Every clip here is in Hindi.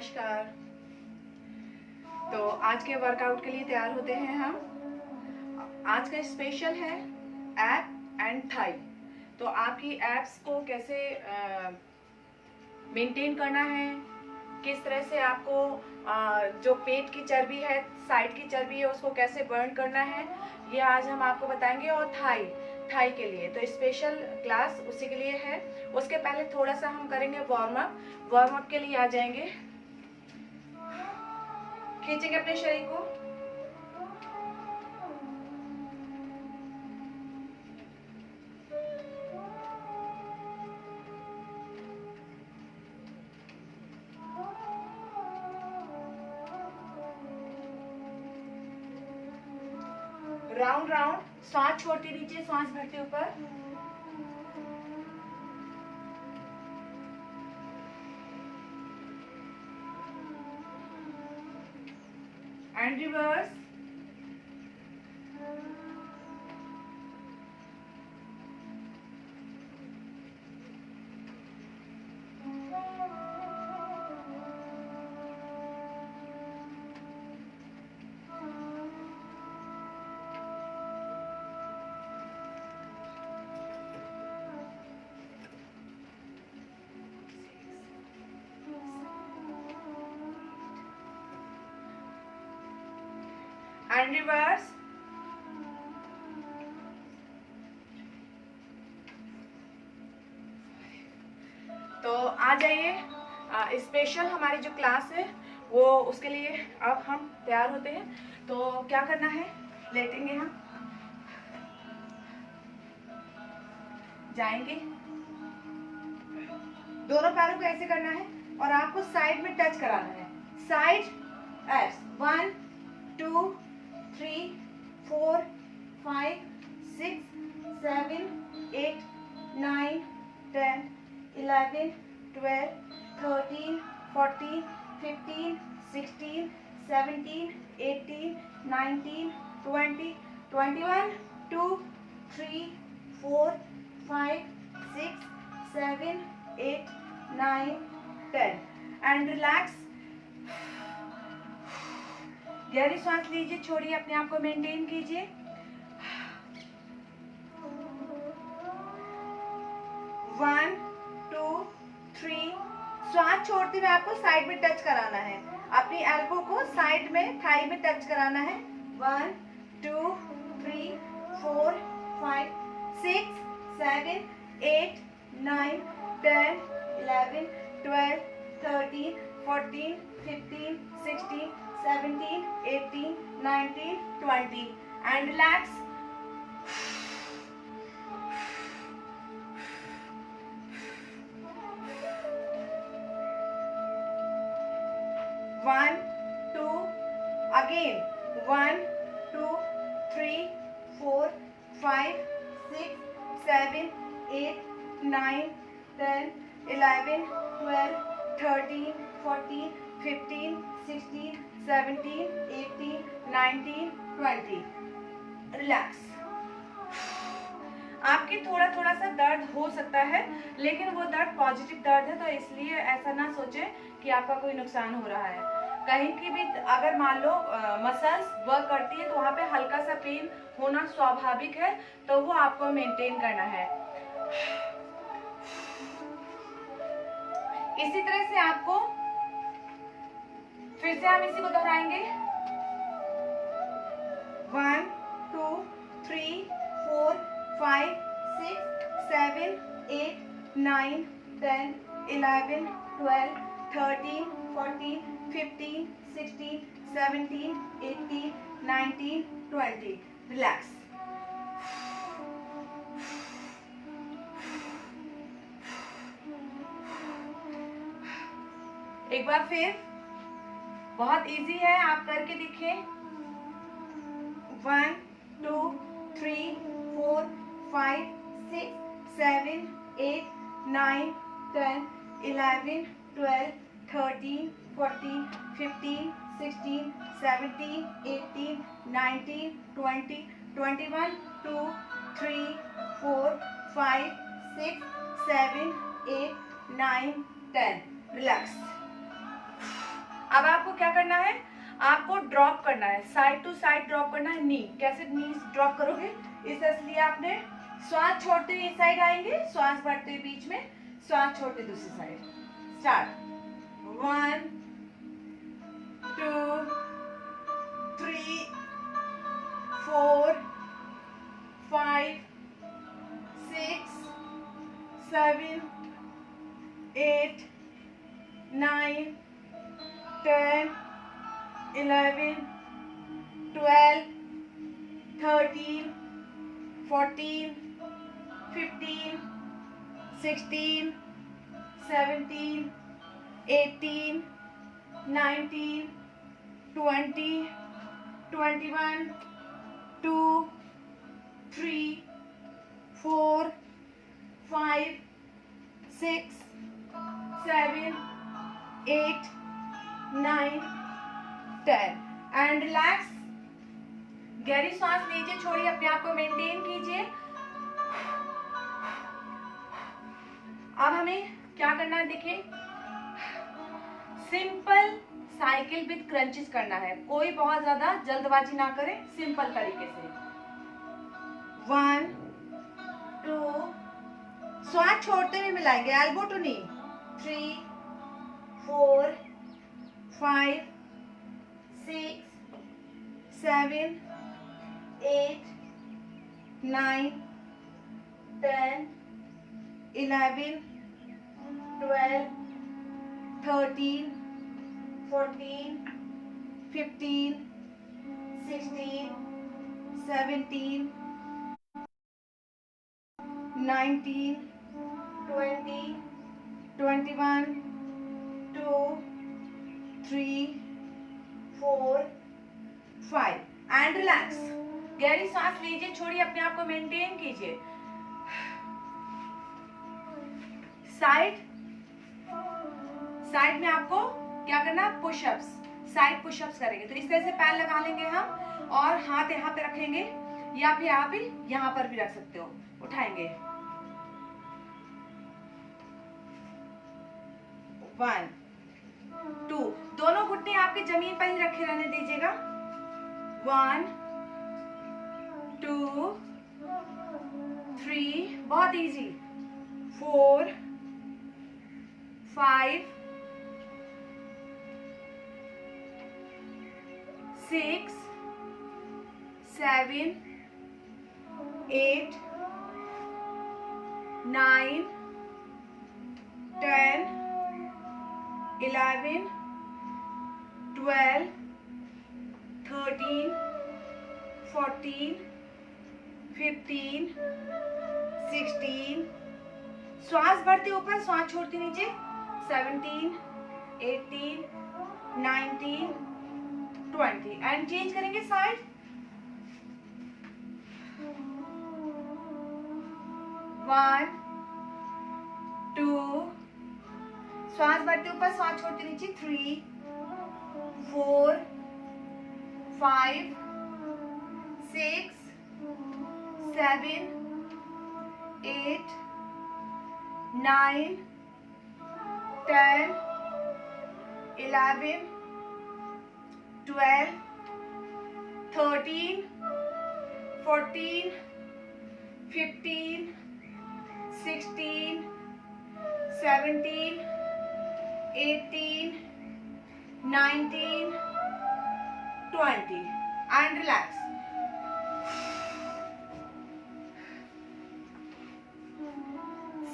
नमस्कार। तो आज के वर्कआउट के लिए तैयार होते हैं हम। आज का स्पेशल है एब एंड थाई। तो आपकी एब्स को कैसे मेंटेन करना है, किस तरह से आपको जो पेट की चर्बी है, साइड की चर्बी है, उसको कैसे बर्न करना है, ये आज हम आपको बताएंगे। और थाई के लिए तो स्पेशल क्लास उसी के लिए है। उसके पहले थोड़ा सा हम करेंगे वार्म अप के लिए आ जाएंगे। खींचेंगे अपने शरीर को। राउंड राउंड, सांस छोड़ते नीचे, सांस भरते ऊपर। And reverse. And reverse. तो आ जाइए, स्पेशल हमारी जो क्लास है वो उसके लिए अब हम तैयार होते हैं। तो क्या करना है, लेटेंगे हम, जाएंगे, दोनों पैरों को ऐसे करना है और आपको साइड में टच कराना है। Side abs 1 2 3 4 5 6 7 8 9 10 11 12 13 14 15 16 17 18 19 20 21 2 3 4 5 6 7 8 9 10 and relax. गहरी सांस लीजिए, छोड़िए, अपने आप को मेंटेन कीजिए। 1 2 3। सांस छोड़ते हुए आपको साइड में टच कराना है, अपनी एल्बो को साइड में थाई में टच कराना है। 1 2 3 4 5 6 7 8 9 10 11 12 13 14 15 16 17 18 19 20 and relax. One, two, again. 1 2 3 4 5 6 7 8 9 10 11 12 13 14 15 16 17 18 19 20 relax. आपके थोड़ा थोड़ा सा दर्द हो सकता है, लेकिन वो दर्द पॉजिटिव दर्द है, तो इसलिए ऐसा ना सोचें कि आपका कोई नुकसान हो रहा है। कहीं की भी अगर मान लो मसल्स वर्क करती है तो वहाँ पे हल्का सा पेन होना स्वाभाविक है, तो वो आपको मेंटेन करना है। इसी तरह से आपको फिर से हम इसी को दोहराएंगे। 1 2 3 4 5 6 7 8 9 10 11 12 13 14 15 16 17 18 19 20 रिलैक्स। एक बार फिर, बहुत इजी है, आप करके दिखें। 1 2 3 4 5 6 7 8 9 10 11 12 13 14 15 16 17 18 19 20 21 2 3 4 5 6 7 8 9 10 रिलैक्स। अब आपको क्या करना है, आपको ड्रॉप करना है, साइड टू साइड ड्रॉप करना है नी। कैसे नी ड्रॉप करोगे, इसलिए आपने श्वास छोड़ते हुए इस साइड आएंगे, श्वास बढ़ते हुए बीच में, श्वास छोड़ते दूसरी साइड। Start, 1 2 3 4 5 6 7 8 9 10 11 12 13 14 15 16 17 18 19 20 21 2 3 4 5 6 7 8 9 10 and relax. गहरी सांस लीजिए, छोड़िए, अपने आप को मेंटेन कीजिए। अब हमें क्या करना है, देखिए, सिंपल साइकिल विद क्रंचेस करना है। कोई बहुत ज्यादा जल्दबाजी ना करें, सिंपल तरीके से। 1 2, श्वास छोड़ते हुए मिलाएंगे, elbow to knee. 3 4 5 6 7 8 9 10 11 12 13 14 15 16 17 19 20 21 2 3 4 5 and relax. गहरी सांस लीजिए, छोड़िए, अपने आप को मेंटेन कीजिए। साइड में आपको क्या करना, पुशअप्स, साइड पुशअप्स करेंगे। तो इस तरह से पैर लगा लेंगे हम और हाथ यहाँ पे रखेंगे, या फिर आप यहाँ पर भी रख सकते हो। उठाएंगे, 1 2, दोनों घुटने आपके जमीन पर ही रखे रहने दीजिएगा। 1 2 3, बहुत इजी। 4 5 6 7 8 9 10 11 12 13 14 15 16, श्वास बढ़ते ऊपर, श्वास छोड़ते नीचे। 17 18 19 20 एंड चेंज करेंगे साइड। 1 2, श्वास बढ़ते ऊपर, श्वास छोड़ते नीचे। 3 4 5 6 7 8 9 10 11 12 13 14 15 16 17 18 19 20 and relax.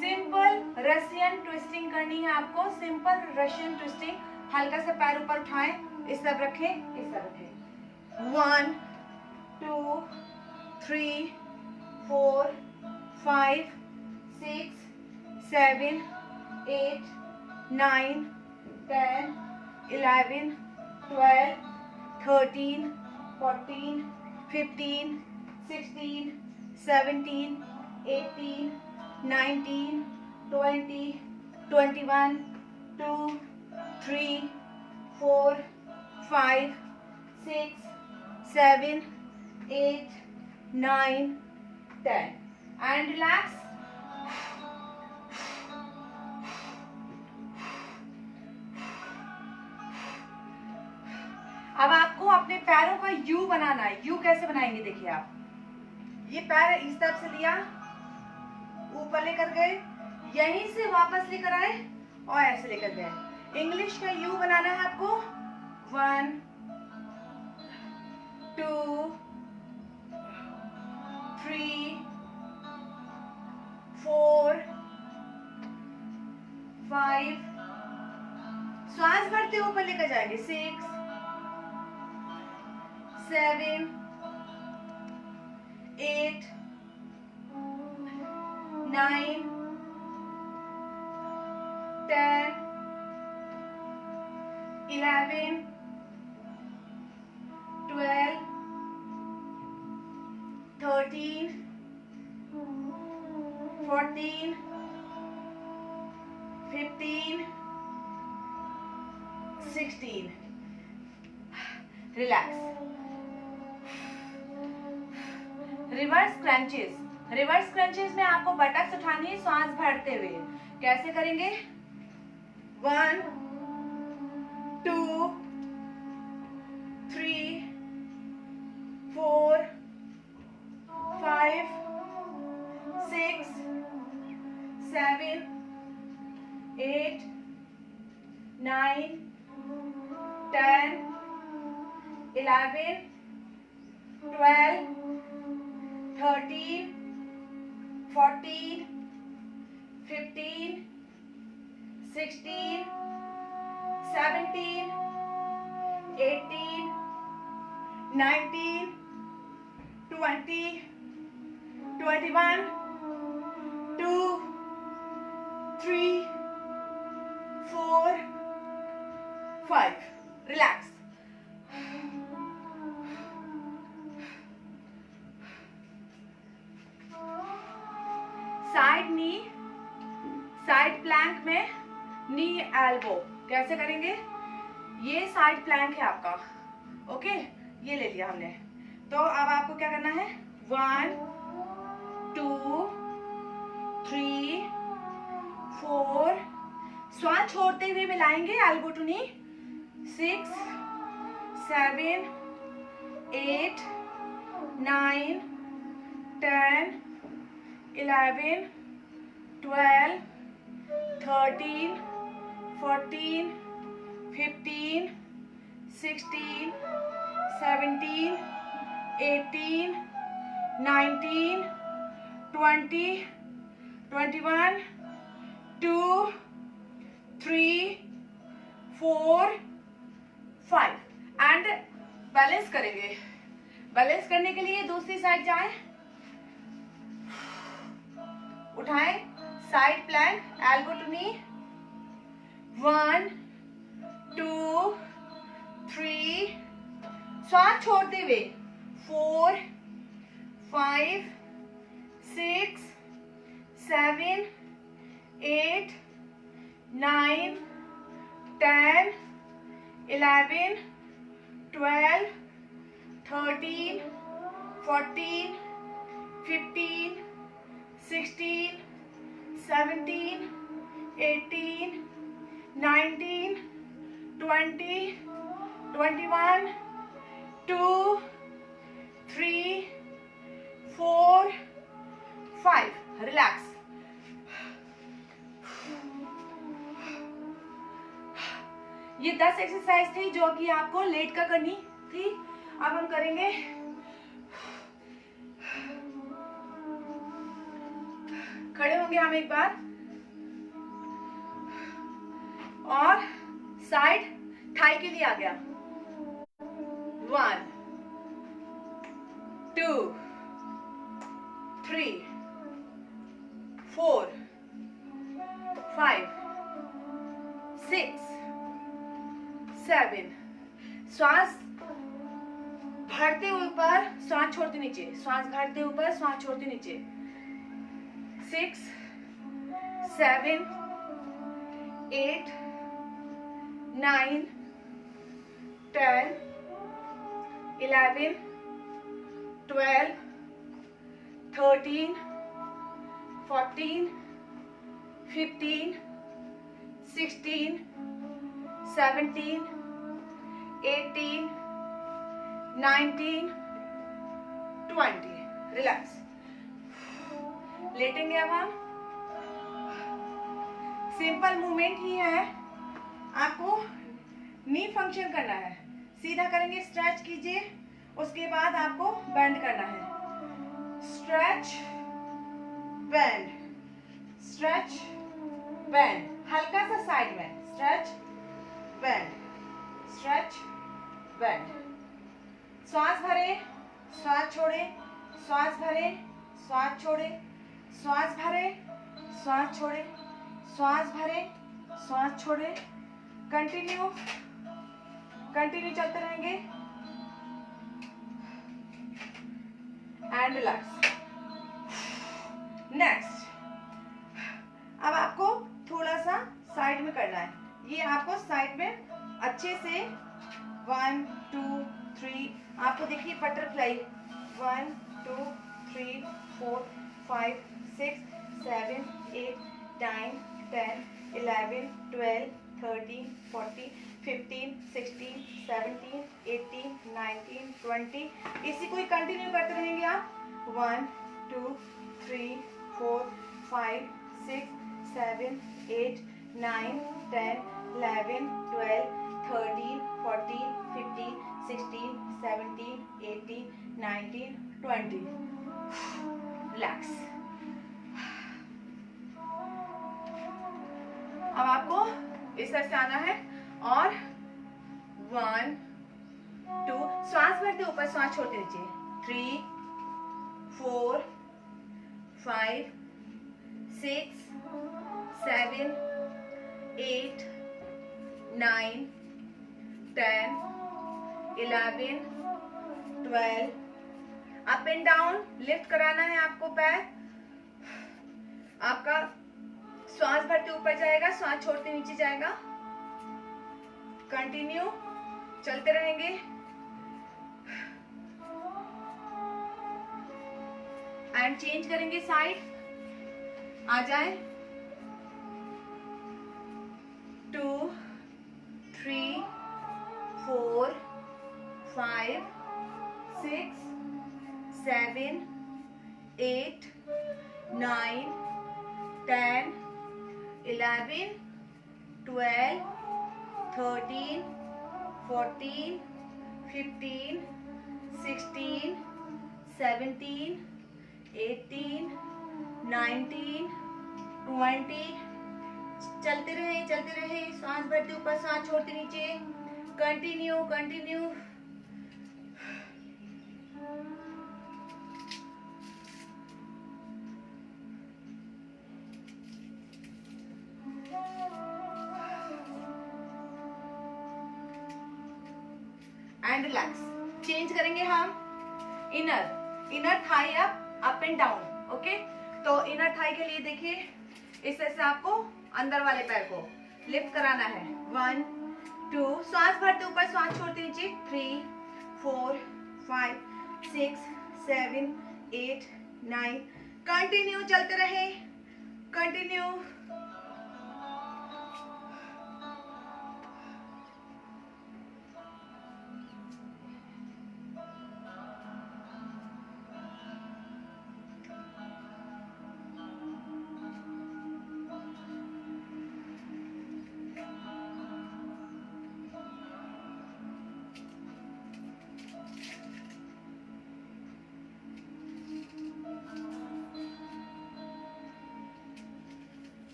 Simple Russian twisting करनी है आपको, सिंपल रशियन ट्विस्टिंग। हल्का सा पैर ऊपर उठाएं, इस तरफ रखें, इस तरफ रखें। 1 2 3 4 5 6 7 8 9 10 11 12 13 14 15 16 17 18 19 20 21 2 3 4 5 6 7 8 9 10 and relax. अब आपको अपने पैरों का यू बनाना है। यू कैसे बनाएंगे देखिए आप, ये पैर इस तरफ से लिया, ऊपर लेकर गए, यहीं से वापस लेकर आए और ऐसे लेकर गए। इंग्लिश का यू बनाना है आपको। 1 2 3 4 5, श्वास भरते ऊपर लेकर जाएंगे। 6 7 8 9 10 11 12 13 14 15 16। Relax. Reverse crunches. Reverse crunches में आपको बटक्स उठानी है सांस भरते हुए। कैसे करेंगे? 1 2 3 4 5 6 7 8 9 10 11 12 13 14 15 16 17 18 19 20 21 2 3 4 5। रिलैक्स। साइड नी, साइड प्लैंक में नी एल्बो कैसे करेंगे? ये साइड प्लैंक है आपका, ओके, ये ले लिया हमने। तो अब आपको क्या करना है? 1 2 3 4, श्वास छोड़ते हुए मिलाएंगे elbow to knee. 6 7 8 9 10 11 12 13 14 15 16 17 18 19 20 21 2 3 4 5। And balance करेंगे। बैलेंस करने के लिए दूसरी साइड जाएं, उठाएं side plank, elbow to knee. 1 2 3, श्वास छोड़ते हुए 4 5 6 7 8 9 10 11 12 13 14 15 16 17 18 19 20 21 2 3 4 5। रिलैक्स। ये 10 एक्सरसाइज थी जो कि आपको लेट कर करनी थी। अब हम करेंगे खड़े होंगे हम एक बार और साइड थाई के लिए आ गया। 1 2 3 4 5 6 7। श्वास भरते हुए ऊपर, श्वास छोड़ते नीचे, श्वास भरते ऊपर, श्वास छोड़ते नीचे। 6 7 8 9 10 11 12 13 14 15 16 17 18 19, 20. रिलैक्स. लेटेंगे अब हम. सिंपल मूवमेंट ही है, आपको नी फंक्शन करना है. सीधा करेंगे, स्ट्रेच कीजिए, उसके बाद आपको बेंड करना है. Stretch, bend, stretch, bend. हल्का सा साइड में. Stretch, bend, stretch, bend. श्वास भरे, श्वास छोड़े, श्वास भरे, श्वास छोड़े, श्वास भरे, श्वास छोड़े, श्वास भरे, श्वास छोड़े. कंटिन्यू, कंटिन्यू चलते रहेंगे. And relax. नेक्स्ट, अब आपको थोड़ा सा साइड में करना है. ये आपको साइड में अच्छे से 1 2 3, आपको देखिए बटरफ्लाई. 1 2 3 4 5 6 7 8 9 10 11 12 13 14 15 16 17 18 19 20. इसी को ही कंटिन्यू करते रहेंगे आप. 1 2 3 4 5 6 7 8 9 10 11 12 13 14 15 16 17 18 19 20. रिलैक्स. अब आपको इस तरह से आना है और 1 2, श्वास भरते ऊपर, श्वास छोड़ते नीचे. 3 4 5 6 7 8 9 10 11 12. अप एंड डाउन लिफ्ट कराना है आपको पैर. आपका श्वास भरते ऊपर जाएगा, श्वास छोड़ते नीचे जाएगा. कंटिन्यू चलते रहेंगे. एंड चेंज करेंगे साइड. आ जाए. 2 3 4 5 6 7 8 9 10 11 12 13 14 15 16 17 18 19 20. चलते रहे. सांस भरते ऊपर, सांस छोड़ते नीचे. Continue, continue. And relax. Change करेंगे हम. Inner thigh up and down. Okay, तो इनर थाई के लिए देखिए इस तरह से आपको अंदर वाले पैर को लिफ्ट कराना है. 1 2, श्वास भरते ऊपर, श्वास छोड़ते नीचे. 3 4 5 6 7 8 9. कंटिन्यू चलते रहे. कंटिन्यू.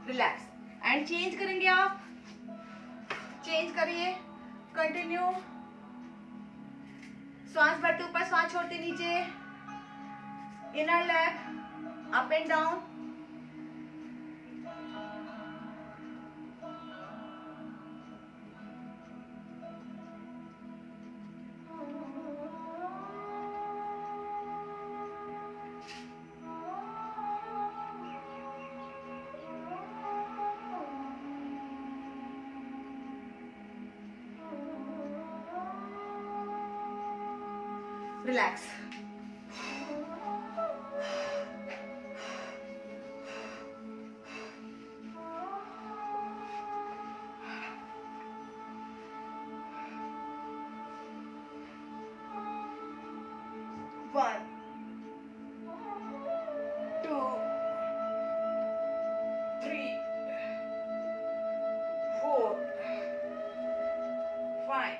रिलैक्स. एंड चेंज करेंगे आप. चेंज करिए. कंटिन्यू. श्वास भरते ऊपर, श्वास छोड़ते नीचे. Inner leg up and down. Relax. 1, 2, 3, 4, 5,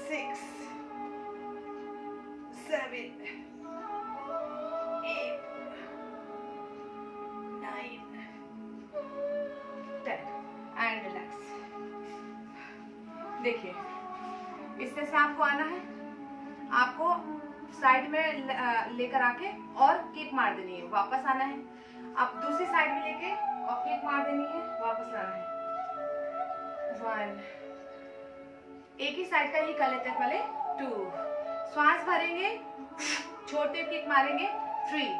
6, 7, 8, 9, 10 and relax. देखिए, इससे से आपको आना है, आपको साइड में लेकर आके और किक मार देनी है, वापस आना है। अब दूसरी साइड में लेके और किक मार देनी है, वापस आना है। 1, एक ही साइड का ही कर लेते हैं पहले। 2, श्वास भरेंगे, छोड़ते किक मारेंगे। 3,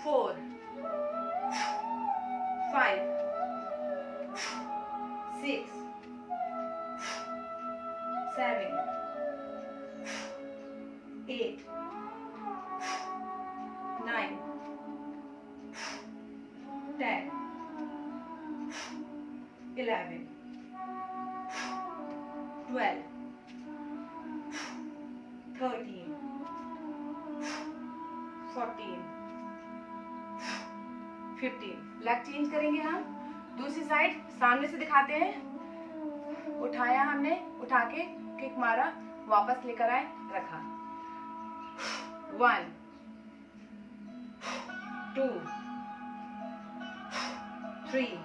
4, 5, 6, 7, 8, 9, 10, 11, 12, 13, 14, 15। लेग चेंज करेंगे हम, दूसरी साइड सामने से दिखाते हैं। उठाया हमने, उठा के किक मारा, वापस लेकर आए, रखा। 1, 2, 3,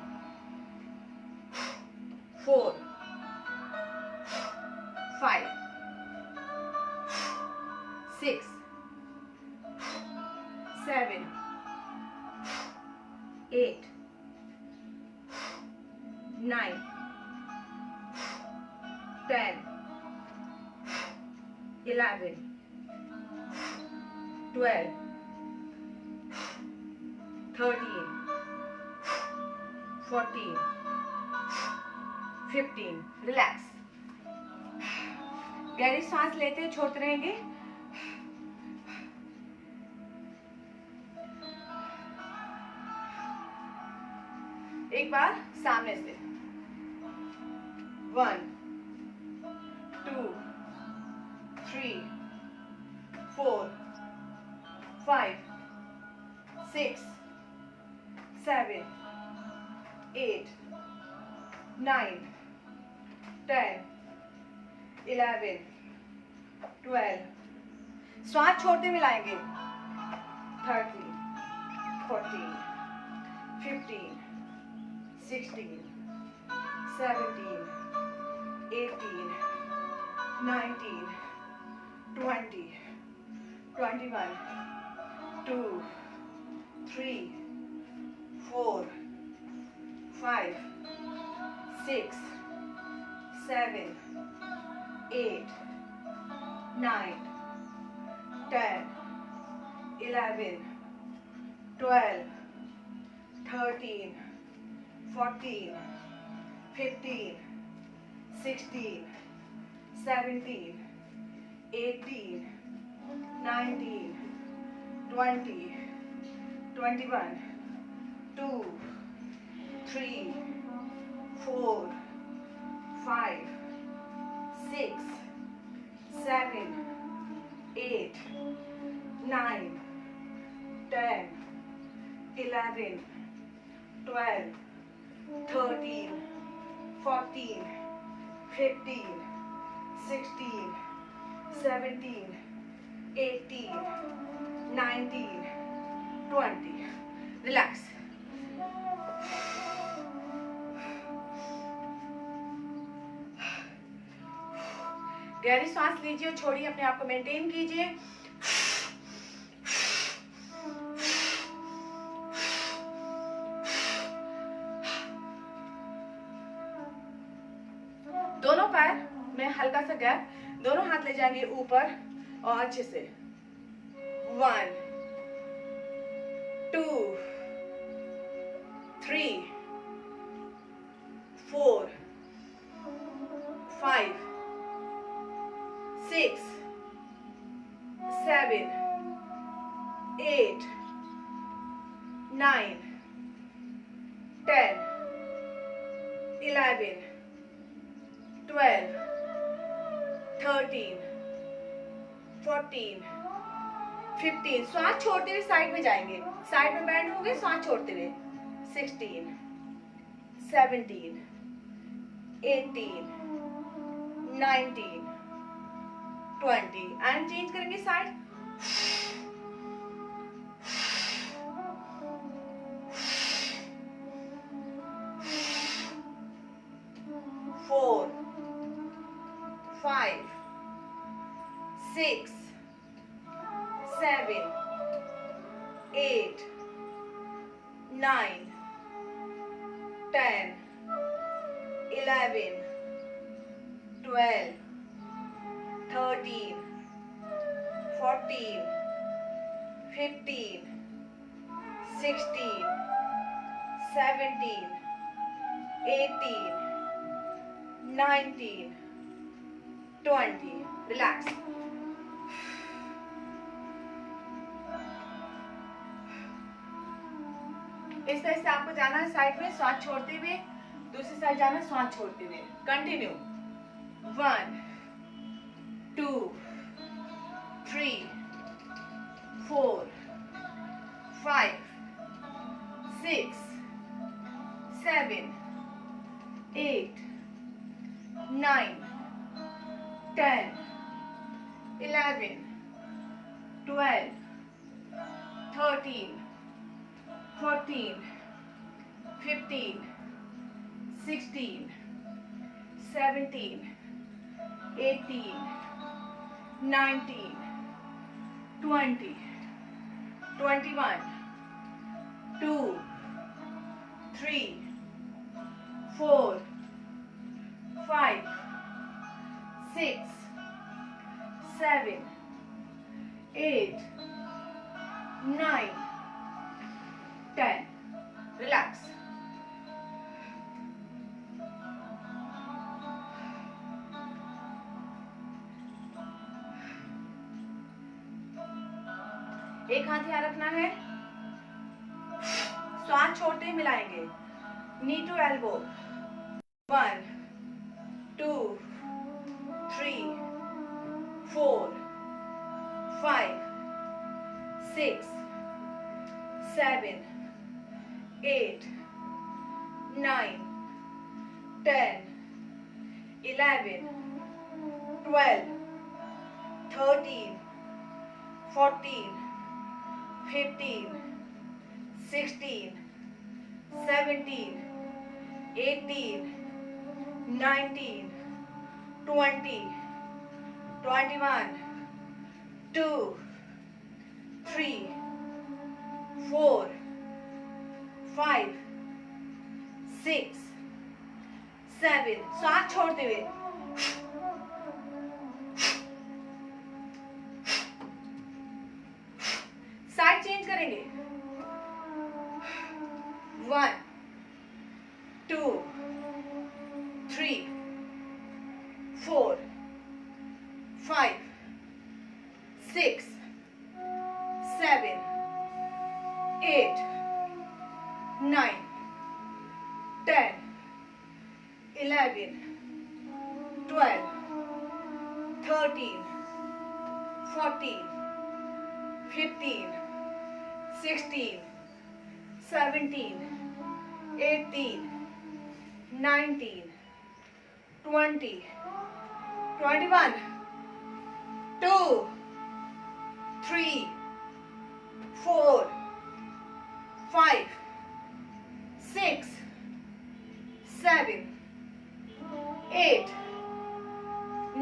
4, 5, 6, 7, 8, 9, 10, 11, 12, 13, 14, 15। रिलैक्स। गहरी सांस लेते हुए छोड़ते रहेंगे। एक बार सामने से। 1, 2, 3, 4, 5, 6, 7, 8, 9, 10, 11, 12। श्वास छोड़ते मिलाएंगे। 13, 14, 15, 16, 17, 18, 19, 20, 21, 2, 3, 4, 5, 6, 7, 8, 9, 10, 11, 12, 13, 14, 15, 16, 17, 18, 19, 20, 21, 2, 3, 4, 5, 6, 7, 8, 9, 10, 11, 12, 13, 14, 15, 16, 17, 18, 19, 20। रिलैक्स। गहरी सांस लीजिए, छोड़िए, अपने आप को मेंटेन कीजिए। दोनों पैर में हल्का सा गैप, दोनों हाथ ले जाएंगे ऊपर और अच्छे से। 1, 2, 3, 4, 5, 6, 7, 8, 9, 10, 11, 12, 13, 14, 15, श्वास छोड़ते हुए साइड में जाएंगे, साइड में बैंड होंगे श्वास छोड़ते हुए, 16, 17, 18, 19, 20 एंड चेंज करेंगे साइड. 4, 5, 6, 7, 8, 9, 10, 11, 12, 13, 14, 15, 16, 17, 18, 19, 20. Relax. इस तरह से आपको जाना है साइड में श्वास छोड़ते हुए, दूसरी साइड जाना है श्वास छोड़ते हुए. कंटिन्यू. 1, 2, 3, 4, 5, 6, 7, 8, 9, 10, 11, 12, 13, 14, 15, 16, 17, 18, 19, 20, 21, 2, 3, 4, 5, 6, 7, 8, 9, 10. Relax. एक हाथ यहाँ रखना है, श्वास छोड़ते ही मिलाएंगे. नी टू एल्बो. 1, 2, 3, 4, 5, 6, 7, 8, 9, 10, 11, 12, 13, 14, 15, 16, 17, 18, 19, 20, 21, 2, 3, 4, 5, 6, 7. श्वास छोड़ते हुए. साइड चेंज करेंगे. 1, 2, 3, 4, 5, 6, 7, 8, 9, 10, 11, 12, 13, 14, 15, 16, 17, 18, 19, 20, 21, 2, 3, 4, 5, 6, 7, 8,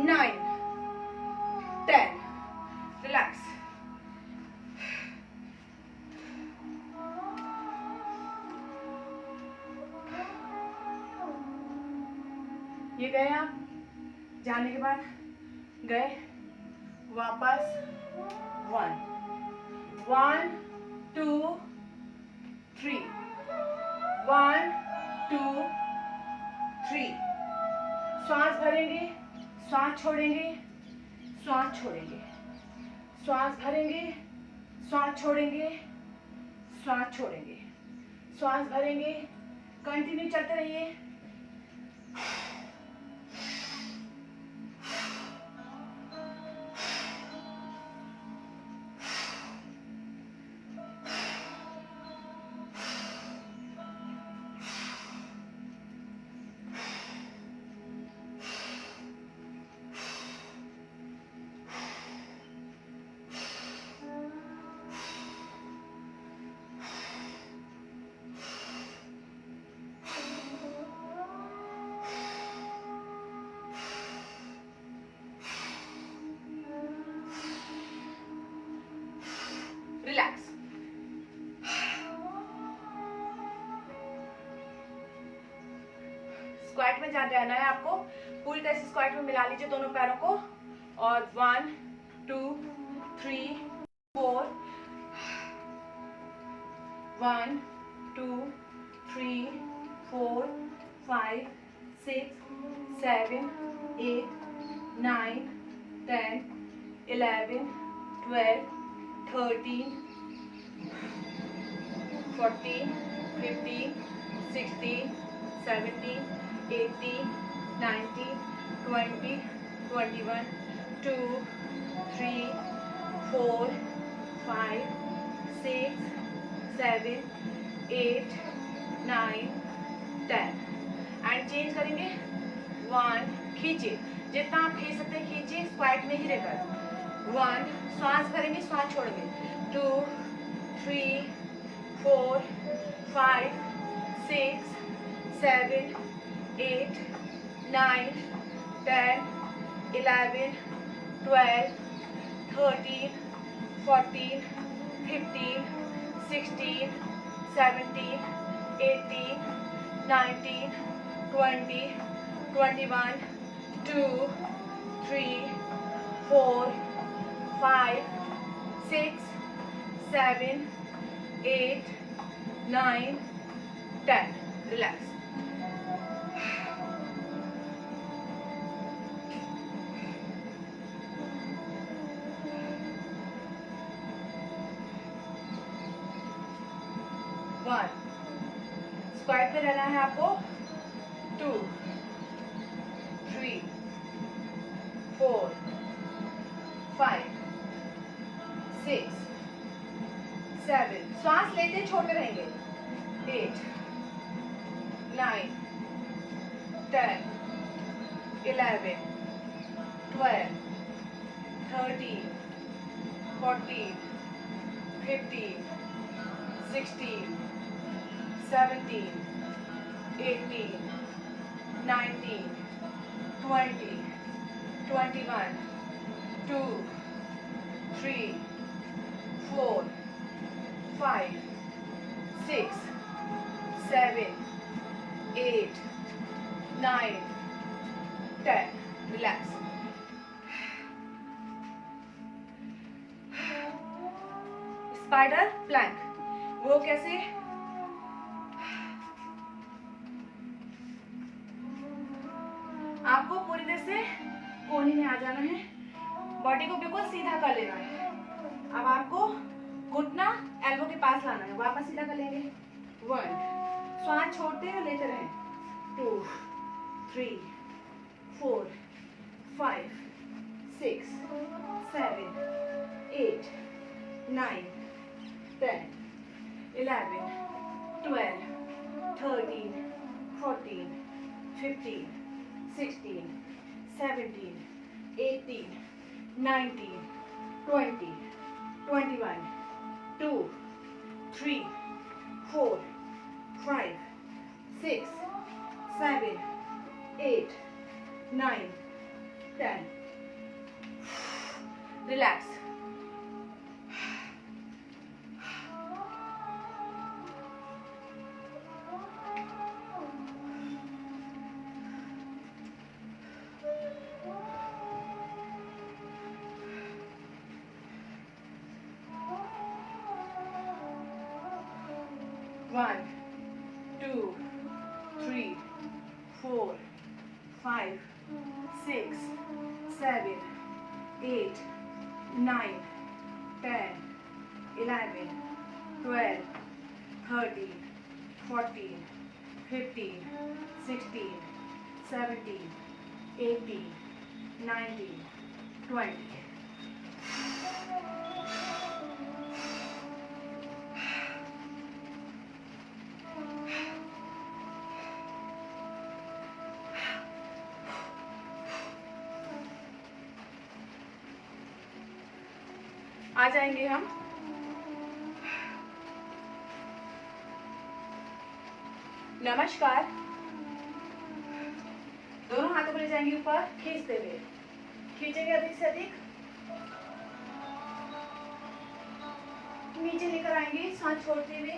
9, 10. Relax. ये गए आप, जाने के बाद गए वापस. 1, 1, 2, 3, 1, 2, 3. श्वास भरेंगे, श्वास छोड़ेंगे, श्वास छोड़ेंगे, श्वास भरेंगे, श्वास छोड़ेंगे, श्वास छोड़ेंगे, श्वास भरेंगे. कंटिन्यू चलते रहिए. स्क्वाट में जहाँ रहना है आपको पूरी तरह से स्क्वाट में मिला लीजिए दोनों पैरों को, और 1 2 3 4, 1 2 3 4 5 6 7 8 9 10 11 12 13 14 15 16 17 18 19 20 21 2 3 4 5 6 7 8 9 10 एंड चेंज करेंगे। 1 खींचिए, जितना आप खींच सकते हैं खींचिए, स्क्वाट में ही रहकर। 1 श्वास करेंगे, श्वास छोड़ेंगे। 2 3 4 5 6 7 8 9 10 11 12 13 14 15 16 17 18 19 20 21 2 3 4 5 6 7 8 9 10 रिलैक्स। वन, स्क्वाट में रहना है आपको। 2 3 4 5 6 7, श्वास लेते छोड़ते रहेंगे। 8 9 10 11 12 13 14 15 16 17 18 19 20 21 2 3 4 5 6 7 8 9 10 रिलैक्स। स्पाइडर प्लैंक, वो कैसे? आपको पूरी तरह से कोहनी में आ जाना है, बॉडी को बिल्कुल सीधा कर लेना है। अब आपको घुटना एल्बो के पास लाना है, वापस सीधा कर लेंगे। 1, श्वास छोड़ते हुए लेते रहें। 2 3 4 5 6 7 8 9 10 11 12 13 14 15 16 17 18 19 20 21 2 3 4 5 6 7 8 9 10 रिलैक्स। One, 2 3 4 5 6 7 8 9 10 11 12 13 14 15 16 17 18 19 20। आ जाएंगे हम नमस्कार। दोनों हाथों को ले जाएंगे ऊपर, खींचते हुए खींचेंगे अधिक से अधिक, नीचे लेकर आएंगे सांस छोड़ते हुए,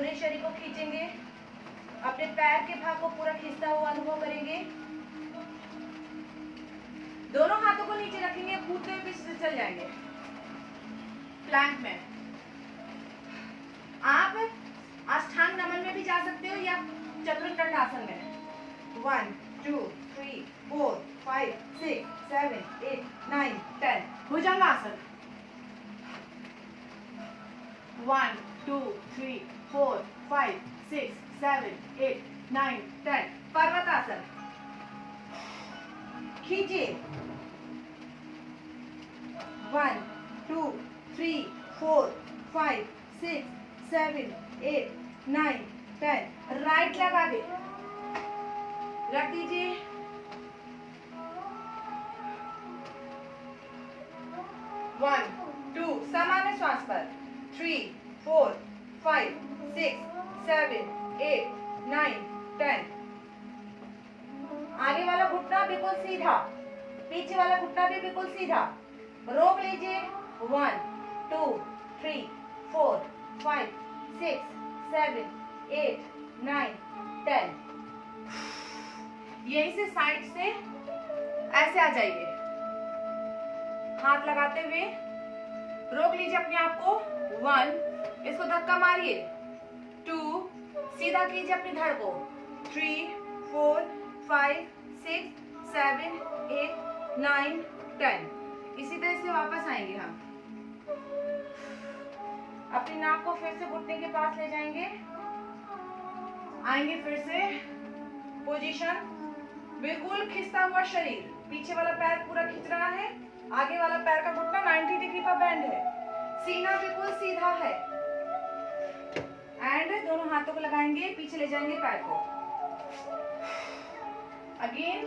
पूरे शरीर को खींचेंगे, अपने पैर के भाग को पूरा खींचता हुआ अनुभव करेंगे। दोनों हाथों को नीचे रखेंगे, कूदते हुए पीछे से चल जाएंगे प्लैंक में। आप अष्टांग नमन में भी जा सकते हो या चतुर्दंड आसन में। 1 2 3 4 5 6 7 8 9 10 भुजंगासन। 1 2 3 4 5 6 7 8 9 10 पर्वतासन। खींचिए। 1 2 3 4 5 6 7 8 9 10 राइट लेग आगे रख दीजिए। 1 2 सामान्य श्वास पर। 3 4 5 6 7 8 9 10 आगे वाला घुटना बिल्कुल सीधा, पीछे वाला घुटना भी बिल्कुल सीधा। रोक लीजिए। 1 2 3 4 5 6 7 8 9 10 यहीं से साइड से ऐसे आ जाइए, हाथ लगाते हुए रोक लीजिए अपने आप को। 1 इसको धक्का मारिए। 2 सीधा कीजिए अपनी धड़ को। 3 4 5 6 7 8 9 10 इसी तरह से वापस आएंगे हम। अपनी नाक को फिर से घुटने के पास ले जाएंगे, आएंगे फिर से पोजीशन। बिल्कुल खिंचता हुआ शरीर, पीछे वाला पैर पूरा खिंच रहा है, आगे वाला पैर का घुटना 90 डिग्री पर बेंड है, सीना बिल्कुल सीधा है। एंड दोनों हाथों को लगाएंगे, पीछे ले जाएंगे पैर को। अगेन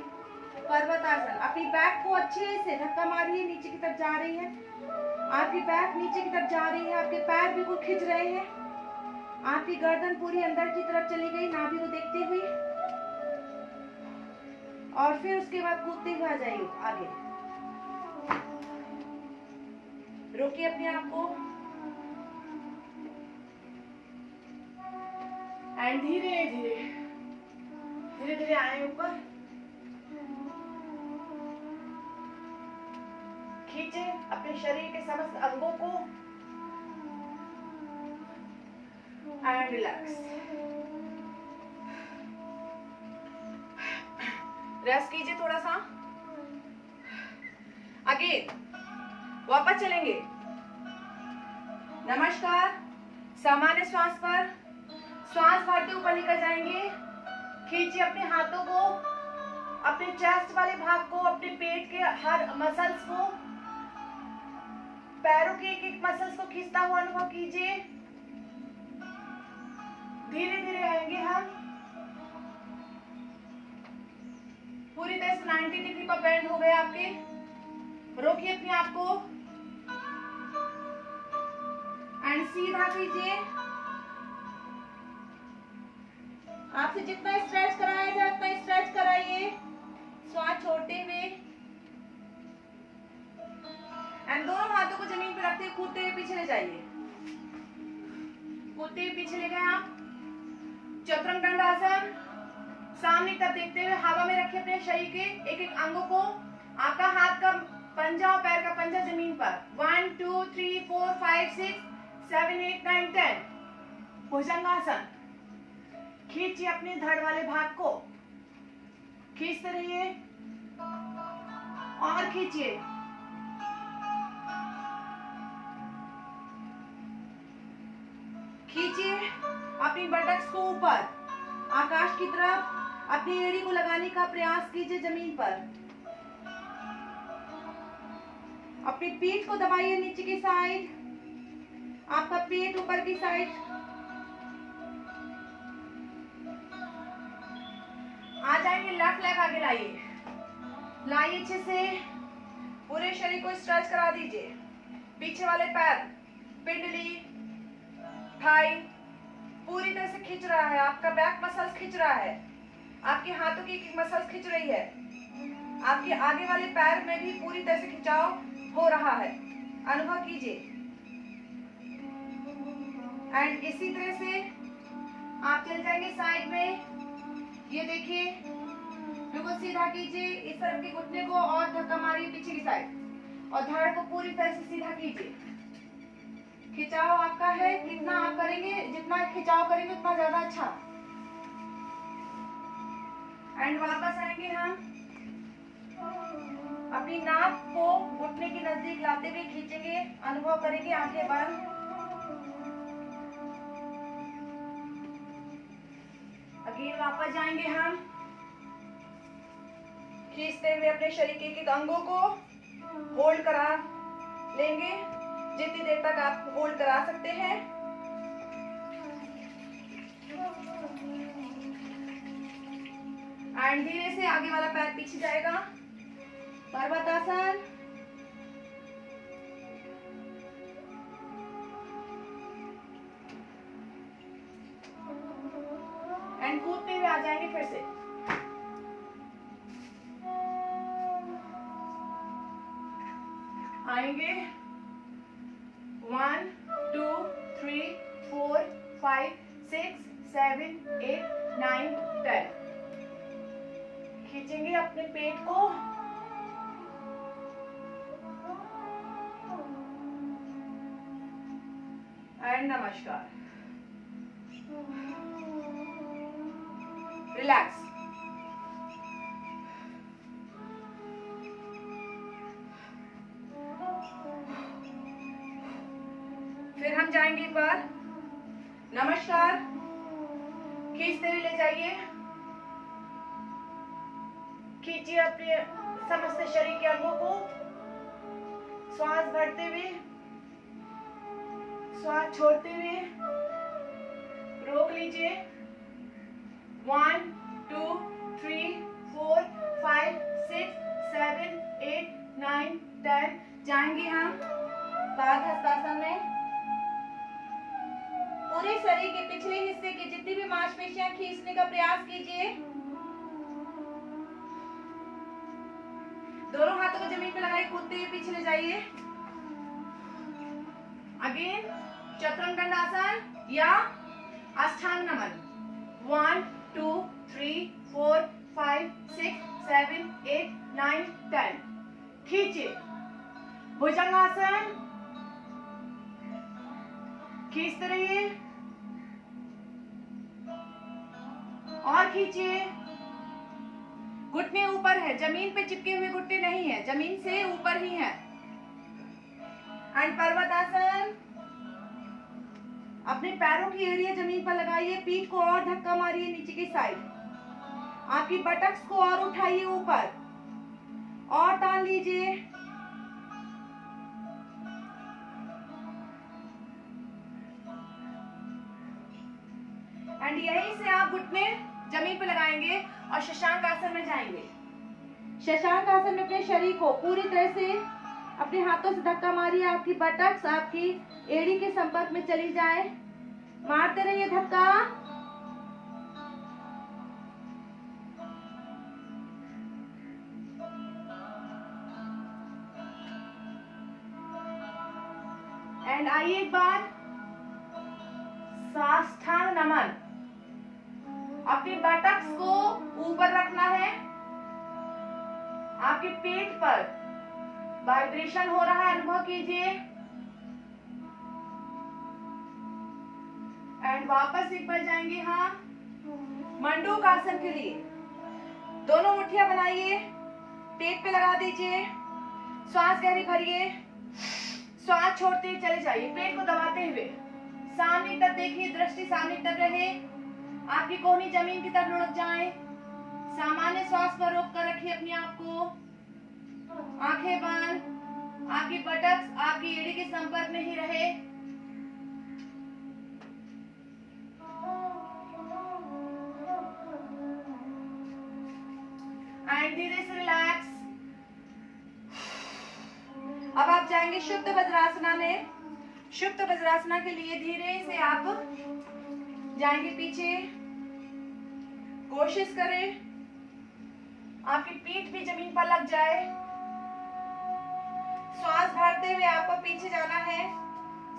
पर्वतासन। अपनी बैक को अच्छे से धक्का मारिए, नीचे की तरफ जा रही है, आपकी बैक नीचे की तरफ जा रही है, आपके पैर बिल्कुल खिंच रहे हैं, आपकी गर्दन पूरी अंदर की तरफ चली गई नाभि को देखते हुए। और फिर उसके बाद कूदते हुए आ जाइए आगे। रोकिए अपने आप को एंड धीरे धीरे धीरे धीरे आए ऊपर। खींचे अपने शरीर के समस्त अंगों को एंड रिलैक्स। रेस्ट कीजिए थोड़ा सा। अगेन वापस चलेंगे। नमस्कार। सामान्य श्वास पर श्वास भरते ऊपर लेकर जाएंगे। खींचिए अपने हाथों को, अपने चेस्ट वाले भाग को, अपने पेट के हर मसल्स को, पैरों के एक एक मसल्स को खींचता हुआ अनुभव कीजिए। धीरे धीरे आएंगे हम, पूरी तरह से 90 डिग्री पर बेंड हो गए आपके। रोकिए अपने आप को एंड सीधा कीजिए। आपसे जितना स्ट्रेच कराया जाए उतना स्ट्रेच कराइए, श्वास छोड़ते हुए। एंड दोनों हाथों को जमीन पर रखते हुए कूदते हुए पीछे ले जाइए। कूदते हुए पीछे ले गए आप। चतुरंग आसन। सामने तक देखते हुए हवा में रखिए अपने शरीर के एक एक अंगों को। आपका हाथ का पंजा और पैर का पंजा जमीन पर। 1 2 3 4 5 6 7 8 9 10 भुजंगासन। खींचिए अपने धड़ वाले भाग को, खींचते रहिए और खींचिए। खींचिए अपनी बटक्स को ऊपर आकाश की तरफ। अपनी एड़ी को लगाने का प्रयास कीजिए जमीन पर। अपनी पीठ को दबाइए नीचे की साइड, आपका पेट ऊपर की साइड। आ जाएंगे, लेफ्ट लेग आगे लाइए, लाइए अच्छे से। पूरे शरीर को स्ट्रेच करा दीजिए। पीछे वाले पैर, पिंडली, थाई पूरी तरह से खींच रहा है, आपका बैक मसल्स खींच रहा है, आपके हाथों की मसल्स खींच रही है, आपके आगे वाले पैर में भी पूरी तरह से खिंचाव हो रहा है, अनुभव कीजिए। एंड इसी तरह से आप चल जाएंगे साइड में। ये देखिए, बिल्कुल सीधा कीजिए इस तरफ के घुटने को और धक्का मारिए पीछे की साइड और धड़ को पूरी तरह से सीधा कीजिए। खिंचाव आपका है, कितना आप करेंगे, जितना खिंचाव करेंगे उतना ज्यादा अच्छा। एंड वापस आएंगे हम, अपनी नाक को घुटने के नजदीक लाते हुए खींचेंगे, अनुभव करेंगे, आंखें बंद। अगेन वापस जाएंगे हम, खींचते हुए अपने शरीर के एक अंगों को होल्ड करा लेंगे जितनी देर तक आप होल्ड करा सकते हैं। एंड धीरे से आगे वाला पैर पीछे जाएगा, पर्वतासन। एंड कूदते हुए आ जाएंगे फिर से। आएंगे 1 2 3 4 5 6 7 8 9 10। खींचेंगे अपने पेट को, एंड नमस्कार। रिलैक्स। फिर हम जाएंगे एक बार, नमस्कार। खींचते हुए ले जाइए, खींचिए अपने समस्त शरीर के अंगों को, श्वास भरते हुए, श्वास छोड़ते हुए रोक लीजिए। 1 2 3 4 5 6 7 8 9 10। जाएंगे हम पाद हस्तासन में। पूरे शरीर के पिछले हिस्से की जितनी भी मांसपेशियां खींचने का प्रयास कीजिए। दोनों हाथों को जमीन पे लगाए, कूदते हुए पीछे ले जाइए। अगेन चतुरंग या अष्टांग नमन। 1 2 3 4 5 6 7 8 9 10। खींचिए। भुजंगासन, खींचते रहिए और खींचिए। घुटने ऊपर है, जमीन पे चिपके हुए घुटने नहीं है, जमीन से ऊपर ही है। एंड पर्वतासन, अपने पैरों की एड़ियां जमीन पर लगाइए, पीठ को और धक्का मारिए नीचे की साइड, आपकी बटक्स को और उठाइए ऊपर और तान लीजिए। एंड यहीं से आप घुटने जमीन पर लगाएंगे और शशांक आसन में जाएंगे। शशांक आसन में अपने शरीर को पूरी तरह से अपने हाथों से धक्का मारिए, आपकी बटक्स आपकी एड़ी के संपर्क में चली जाए, मारते रहिए धक्का। एंड आइए एक बार साष्टांग नमन। अपनी बटक्स को ऊपर रखना है, आपके पेट पर वाइब्रेशन हो रहा है, अनुभव कीजिए। एंड वापस एक बार जाएंगे हम मंडूक आसन के लिए। दोनों मुट्ठियां बनाइए, पेट पे लगा दीजिए, श्वास गहरी भरिए, श्वास छोड़ते हुए चले जाइए, पेट को दबाते हुए सामने तक देखिए, दृष्टि सामने तक रहे, आपकी कोहनी जमीन की तरफ लुढ़क जाए। सामान्य श्वास पर रोक कर रखिए अपने आप को, आंखें बंद, आपकी बटक्स आपकी एड़ी के संपर्क में ही रहे। एंड धीरे से रिलैक्स। अब आप जाएंगे शुद्ध वज्रासना में। शुद्ध वज्रासना के लिए धीरे से आप जाएंगे पीछे, कोशिश करें आपकी पीठ भी जमीन पर लग जाए। श्वास भरते हुए आपको पीछे जाना है,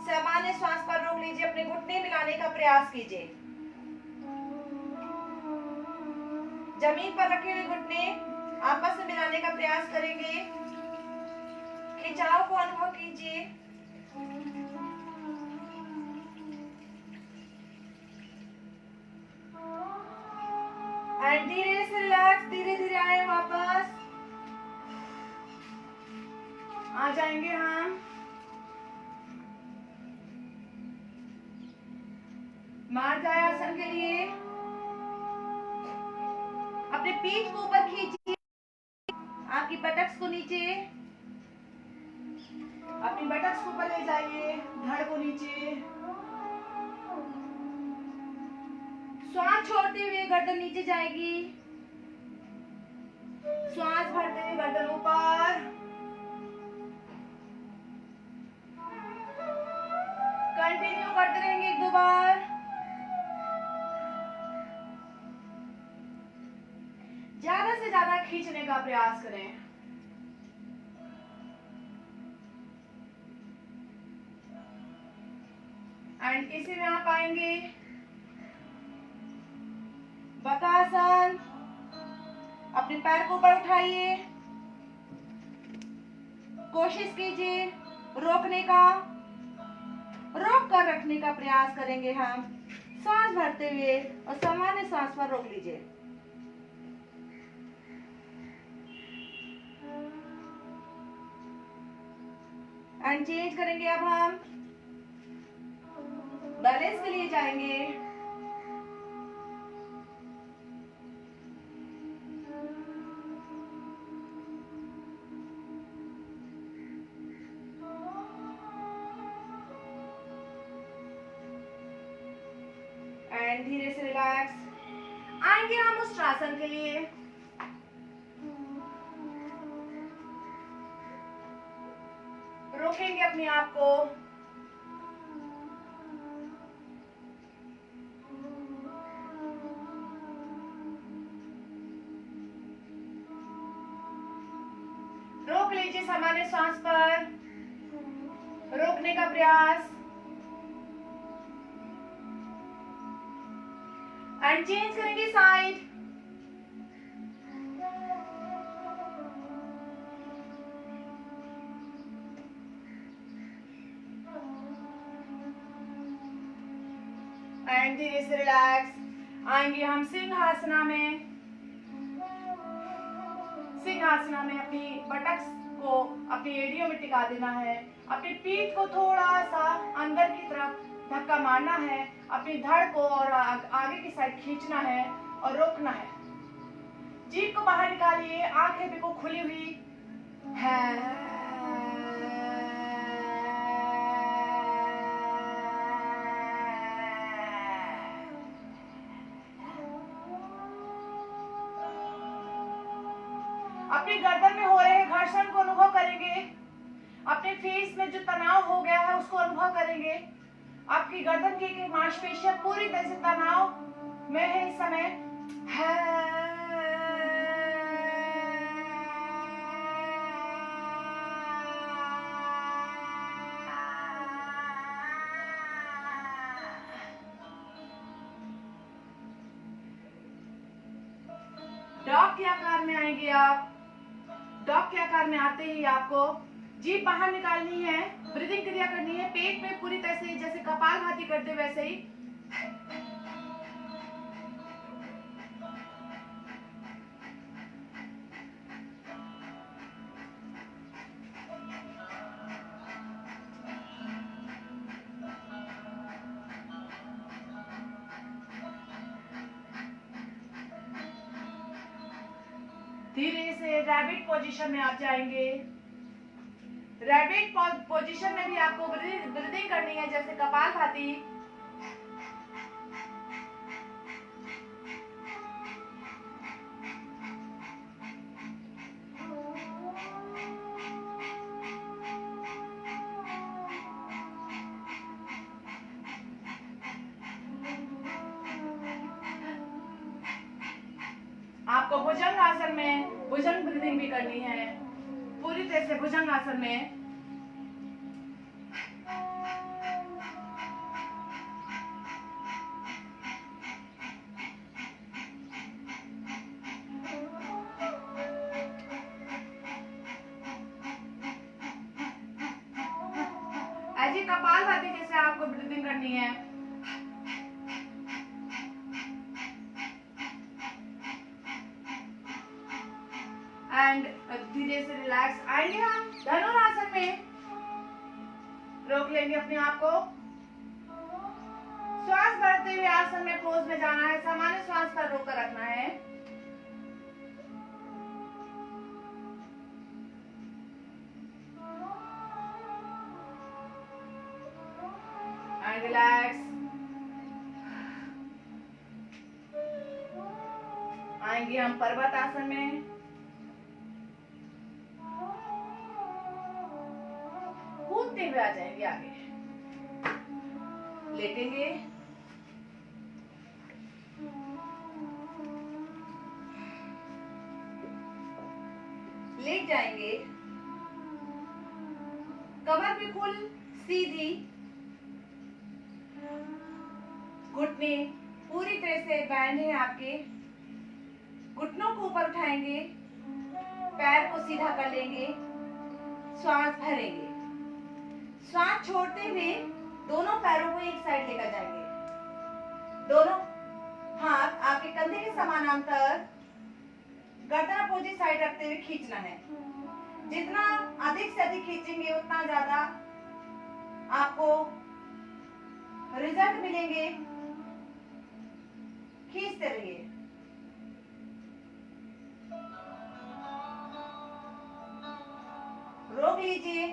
सामान्य श्वास पर रोक लीजिए, अपने घुटने मिलाने का प्रयास कीजिए। जमीन पर रखे हुए घुटने आपस में मिलाने का प्रयास करेंगे। खिंचाव को अनुभव कीजिए। एंड धीरे से रिलैक्स, धीरे धीरे आए वापस। आ जाएंगे हम मार्जायासन के लिए। अपने पीठ को ऊपर खींचिए, आपकी बटक्स को नीचे, अपनी बटक्स को ऊपर ले जाइए, धड़ को नीचे। श्वास छोड़ते हुए गर्दन नीचे जाएगी, श्वास भरते हुए गर्दन ऊपर। कंटिन्यू करते रहेंगे 1-2 बार। ज्यादा से ज्यादा खींचने का प्रयास करें। एंड इसी में आप आएंगे बकासन। अपने पैर को ऊपर उठाइए, कोशिश कीजिए रोकने का, रोक कर रखने का प्रयास करेंगे हम। सांस भरते हुए और सामान्य सांस पर रोक लीजिए। एंड चेंज करेंगे। अब हम बैलेंस के लिए जाएंगे। एंड धीरे से रिलैक्स आएंगे हम उष्ट्रासन के लिए। रोकेंगे अपने आप को। रोक लीजिए सामान्य सांस पर, रोकने का प्रयास। एंड चेंज करेंगे साइड। एंड धीरे से रिलैक्स आएंगे हम सिंहासना में। सिंहासना में अपनी बटक्स को अपनी एड़ियों में टिका देना है। अपनी पीठ को थोड़ा सा अंदर की तरफ धक्का मारना है। अपनी धड़ को और आगे की साइड खींचना है और रोकना है। जीभ को बाहर निकालिए, आंखें बिल्कुल खुली हुई है। अपनी गर्दन में हो रहे घर्षण को अनुभव करेंगे। अपने फेस में जो तनाव हो गया है उसको अनुभव करेंगे। आपकी गर्दन की मांसपेशियां पूरी तरह से तनाव में है इस समय। डॉग के आकार में आएंगे आप। डॉग के आकार में आते ही आपको जीभ बाहर निकालनी है, ब्रीदिंग क्रिया करनी है। पेट में पूरी तरह से जैसे कपालभाति करते वैसे ही। धीरे से रैबिट पोजीशन में आप जाएंगे। रैबिट पोजीशन में भी आपको ब्रीदिंग करनी है जैसे कपालभाति। आपको भुजंग आसन में भुजंग ब्रीदिंग भी करनी है पूरी तरह से। भुजंग आसन में एज ए कपालभाति जैसे आपको ब्रीदिंग करनी है। एंड धीरे से रिलैक्स आएंगे हम धनुरासन में। रोक लेंगे अपने आप को। श्वास बढ़ते हुए आसन में पोज में जाना है। सामान्य श्वास पर रोकर रखना है। And relax. आएंगे हम पर्वत आसन में। कूदते हुए आ जाएंगे आगे। लेटेंगे। लेट जाएंगे। कमर बिल्कुल सीधी, घुटने पूरी तरह से बैंड है आपके। घुटनों को ऊपर उठाएंगे, पैर को सीधा कर लेंगे, श्वास भरेंगे। श्वास छोड़ते हुए दोनों पैरों को एक साइड लेकर जाएंगे। दोनों हाथ आपके कंधे के समानांतर गर्दन अपोजिट साइड रखते हुए खींचना है। जितना अधिक से अधिक खींचेंगे उतना ज्यादा आपको रिजल्ट मिलेंगे। खींचते रहिए। रोक लीजिए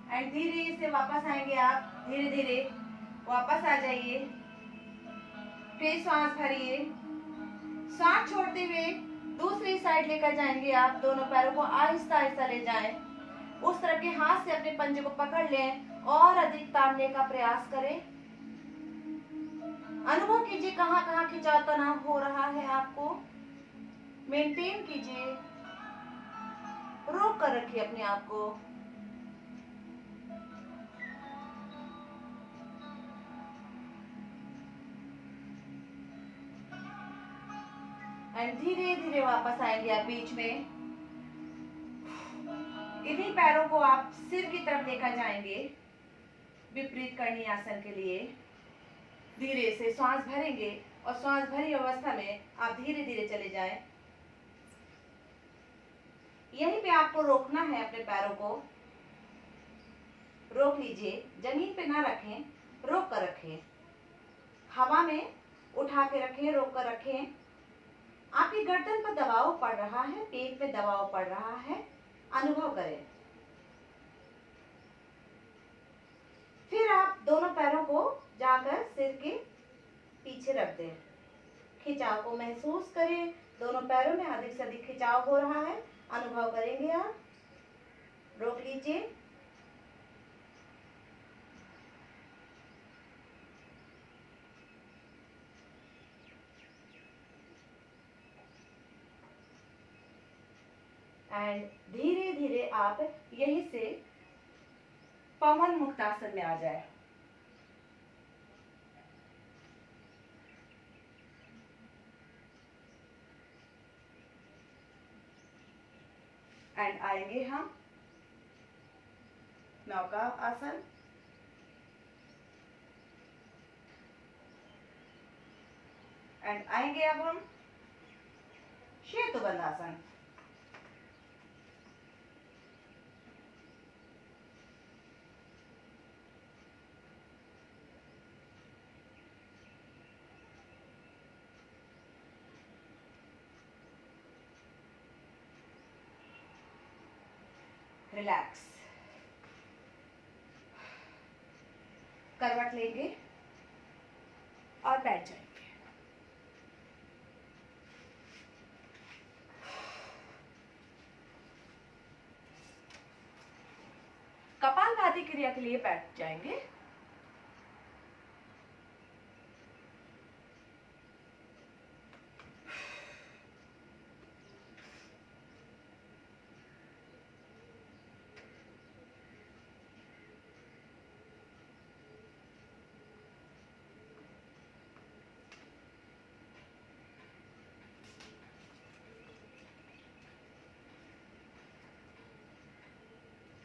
एंड धीरे से वापस आएंगे आप। धीरे धीरे वापस आ जाइए। फिर श्वास भरिए। श्वास छोड़ते हुए दूसरी साइड लेकर जाएंगे आप। दोनों पैरों को आहिस्ता आहिस्ता ले जाएं। उस तरफ के हाथ से अपने पंजे को पकड़ लें और अधिक तानने का प्रयास करें। अनुभव कीजिए कहां कहां खिंचाव तनाव हो रहा है आपको। मेंटेन कीजिए। रोक कर रखिए अपने आप को। एंड धीरे धीरे वापस आएंगे आप बीच में। इन्हीं पैरों को आप सिर की तरफ लेकर जाएंगे विपरीत करनी आसन के लिए। धीरे से श्वास भरेंगे और श्वास भरी अवस्था में आप धीरे धीरे चले जाएं। यहीं पे आपको रोकना है। अपने पैरों को रोक लीजिए। जमीन पे ना रखें, रोक कर रखें। हवा में उठा के रखें, रोक कर रखें। आपकी गर्दन पर दबाव पड़ रहा है, पेट में दबाव पड़ रहा है, अनुभव करें। फिर आप दोनों पैरों को जाकर सिर के पीछे रख दें। खिंचाव को महसूस करें। दोनों पैरों में अधिक से अधिक खिंचाव हो रहा है, अनुभव करेंगे आप। रोक लीजिए। एंड धीरे धीरे आप यहीं से पवन मुक्तासन में आ जाए। एंड आएंगे हम नौका आसन। एंड आएंगे अब हम सेतुबंध आसन। रिलैक्स। करवट लेंगे और बैठ जाएंगे। कपालभाति क्रिया के लिए बैठ जाएंगे।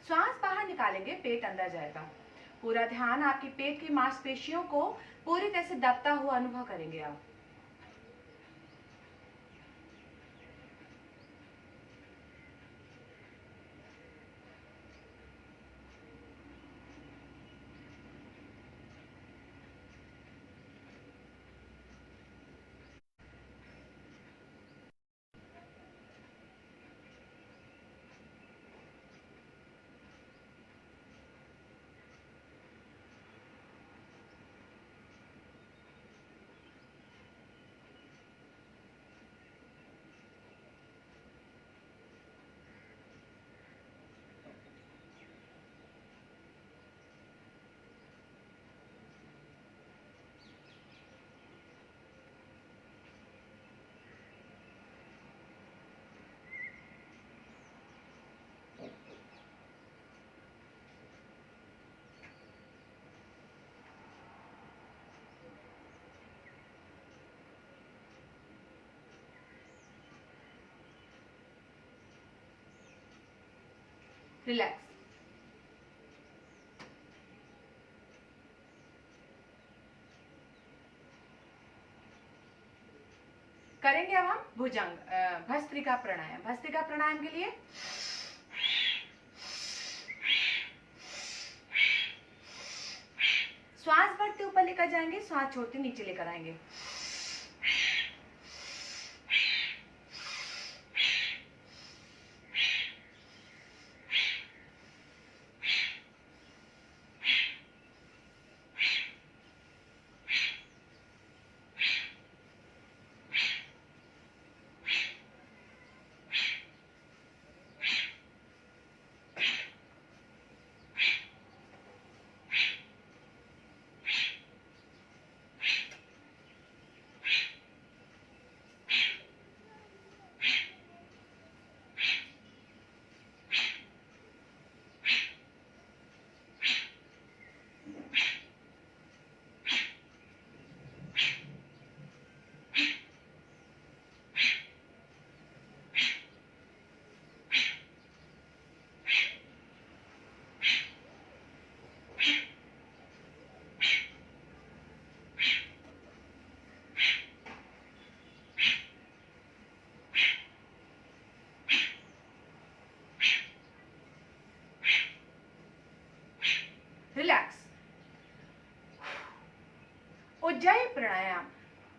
श्वास बाहर निकालेंगे, पेट अंदर जाएगा। पूरा ध्यान आपकी पेट की मांसपेशियों को पूरी तरह से दबता हुआ अनुभव करेंगे आप। रिलैक्स। करेंगे अब हम भुजंग भस्त्रिका प्राणायाम। भस्त्रिका प्राणायाम के लिए श्वास बढ़ते ऊपर लेकर जाएंगे, श्वास छोड़ते नीचे लेकर आएंगे। रिलैक्स। उज्जाई प्राणायाम।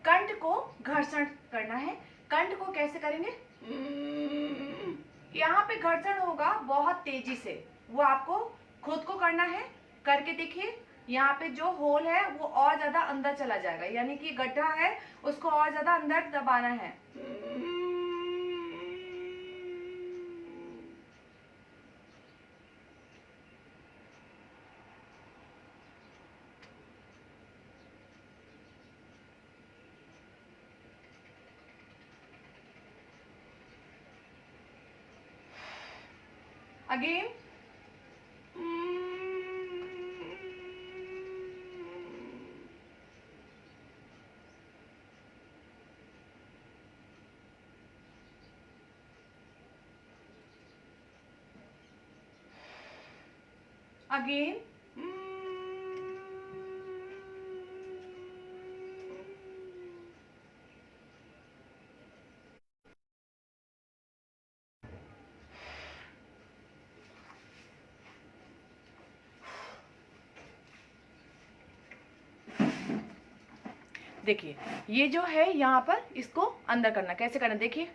कंठ को घर्षण करना है। कंठ को कैसे करेंगे? यहाँ पे घर्षण होगा बहुत तेजी से, वो आपको खुद को करना है। करके देखिए, यहाँ पे जो होल है वो और ज्यादा अंदर चला जाएगा, यानी कि गड्ढा है उसको और ज्यादा अंदर दबाना है। Again. Again. देखिए, ये जो है यहाँ पर इसको अंदर करना, कैसे करना देखिए।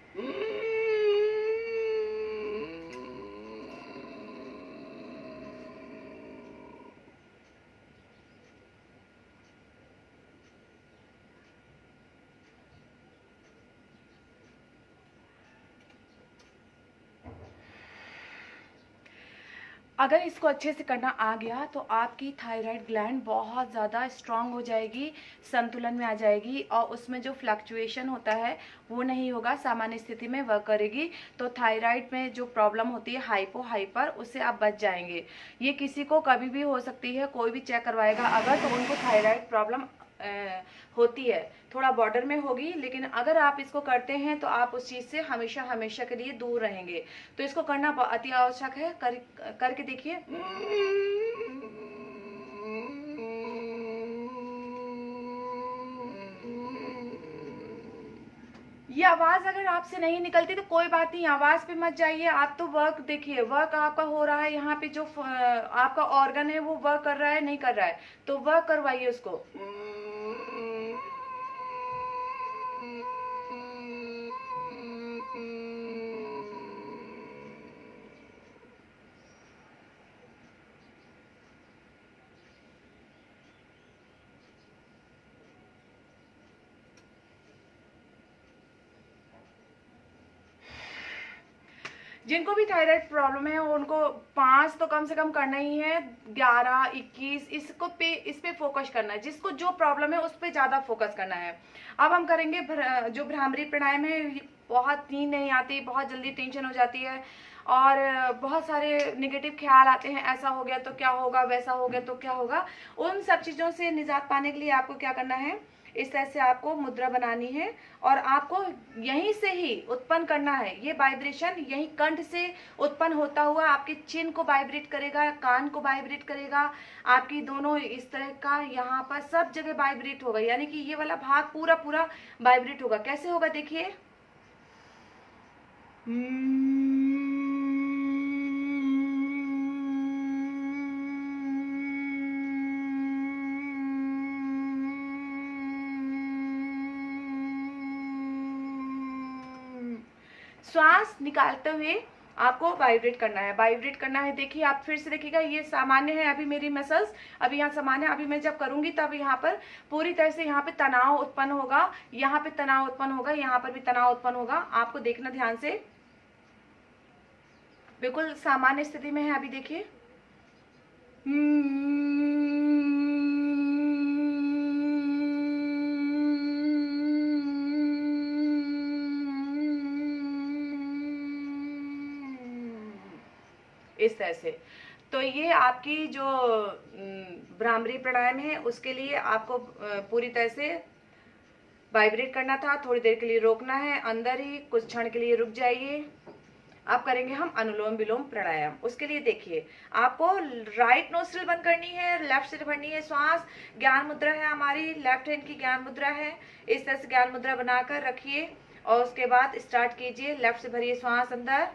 अगर इसको अच्छे से करना आ गया तो आपकी थायराइड ग्लैंड बहुत ज़्यादा स्ट्रांग हो जाएगी, संतुलन में आ जाएगी और उसमें जो फ्लक्चुएशन होता है वो नहीं होगा, सामान्य स्थिति में वर्क करेगी। तो थायराइड में जो प्रॉब्लम होती है हाइपो हाइपर, उससे आप बच जाएंगे। ये किसी को कभी भी हो सकती है, कोई भी चेक करवाएगा अगर तो उनको थायराइड प्रॉब्लम होती है, थोड़ा बॉर्डर में होगी, लेकिन अगर आप इसको करते हैं तो आप उस चीज़ से हमेशा हमेशा के लिए दूर रहेंगे। तो इसको करना अति आवश्यक है। करके देखिए। ये आवाज अगर आपसे नहीं निकलती तो कोई बात नहीं, आवाज पे मत जाइए। आप तो वर्क देखिए, वर्क आपका हो रहा है, यहाँ पे जो आपका ऑर्गन है वो वर्क कर रहा है नहीं कर रहा है, तो वर्क करवाइए उसको। जिनको भी थायराइड प्रॉब्लम है उनको 5 तो कम से कम करना ही है, 11, 21 इस पे फोकस करना है। जिसको जो प्रॉब्लम है उस पे ज्यादा फोकस करना है। अब हम करेंगे जो भ्रामरी प्राणायाम है। बहुत नींद नहीं आती, बहुत जल्दी टेंशन हो जाती है और बहुत सारे नेगेटिव ख्याल आते हैं, ऐसा हो गया तो क्या होगा, वैसा हो गया तो क्या होगा। उन सब चीजों से निजात पाने के लिए आपको क्या करना है, इस तरह से आपको मुद्रा बनानी है और आपको यहीं से ही उत्पन्न करना है। ये वाइब्रेशन यहीं कंठ से उत्पन्न होता हुआ आपके चिन को वाइब्रेट करेगा, कान को वाइब्रेट करेगा, आपकी दोनों इस तरह का यहाँ पर सब जगह वाइब्रेट होगा, यानी कि ये वाला भाग पूरा पूरा वाइब्रेट होगा। कैसे होगा देखिए। श्वास निकालते हुए आपको वाइब्रेट करना है, वाइब्रेट करना है। देखिए आप फिर से देखिएगा, ये सामान्य है अभी मेरी मसल्स, अभी यहाँ सामान्य। अभी मैं जब करूंगी तब यहाँ पर पूरी तरह से यहाँ पे तनाव उत्पन्न होगा, यहाँ पे तनाव उत्पन्न होगा, यहाँ पर भी तनाव उत्पन्न होगा। आपको देखना ध्यान से, बिल्कुल सामान्य स्थिति में है अभी। देखिए इस तरह से। तो ये आपकी जो भ्रामरी प्राणायाम है उसके लिए आपको पूरी तरह से वाइब्रेट करना था। थोड़ी देर के लिए रोकना है, अंदर ही कुछ क्षण के लिए रुक जाइए। अब करेंगे हम अनुलोम विलोम प्राणायाम। उसके लिए देखिए आपको राइट नोस्ट्रिल बंद करनी है, लेफ्ट से भरनी है श्वास। ज्ञान मुद्रा है हमारी, लेफ्ट हैंड की ज्ञान मुद्रा है। इस तरह से ज्ञान मुद्रा बनाकर रखिए और उसके बाद स्टार्ट कीजिए। लेफ्ट से भरिए श्वास अंदर।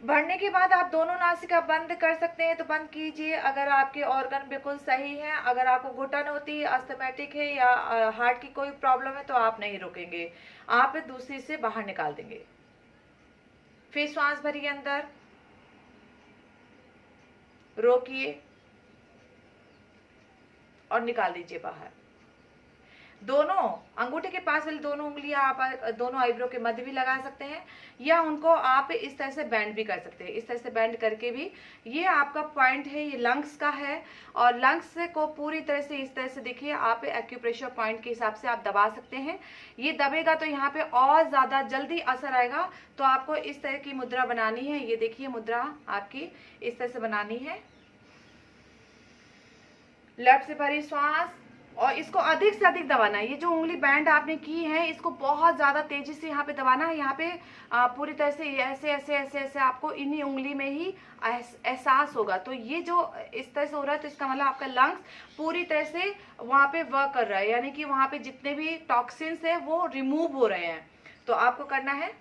भरने के बाद आप दोनों नासिका बंद कर सकते हैं तो बंद कीजिए, अगर आपके ऑर्गन बिल्कुल सही है। अगर आपको घुटन होती है, अस्थमैटिक है या हार्ट की कोई प्रॉब्लम है तो आप नहीं रोकेंगे, आप दूसरी से बाहर निकाल देंगे। फिर श्वास भरिए अंदर, रोकिए और निकाल दीजिए बाहर। दोनों अंगूठे के पास वाली दोनों उंगलियां आप दोनों आईब्रो के मध्य भी लगा सकते हैं, या उनको आप इस तरह से बैंड भी कर सकते हैं। इस तरह से बैंड करके भी, ये आपका पॉइंट है, ये लंग्स का है और लंग्स को पूरी तरह से इस तरह से देखिए आप एक्यूप्रेशर पॉइंट के हिसाब से आप दबा सकते हैं। ये दबेगा तो यहाँ पे और ज्यादा जल्दी असर आएगा। तो आपको इस तरह की मुद्रा बनानी है। ये देखिए मुद्रा आपकी इस तरह से बनानी है। लेफ्ट से भरी श्वास और इसको अधिक से अधिक दबाना है। ये जो उंगली बैंड आपने की है इसको बहुत ज्यादा तेजी से यहाँ पे दबाना है। यहाँ पे पूरी तरह से ऐसे ऐसे ऐसे ऐसे आपको इन्हीं उंगली में ही एहसास होगा। तो ये जो इस तरह से हो रहा है तो इसका मतलब आपका लंग्स पूरी तरह से वहां पे वर्क कर रहा है, यानी कि वहां पे जितने भी टॉक्सिन्स है वो रिमूव हो रहे हैं। तो आपको करना है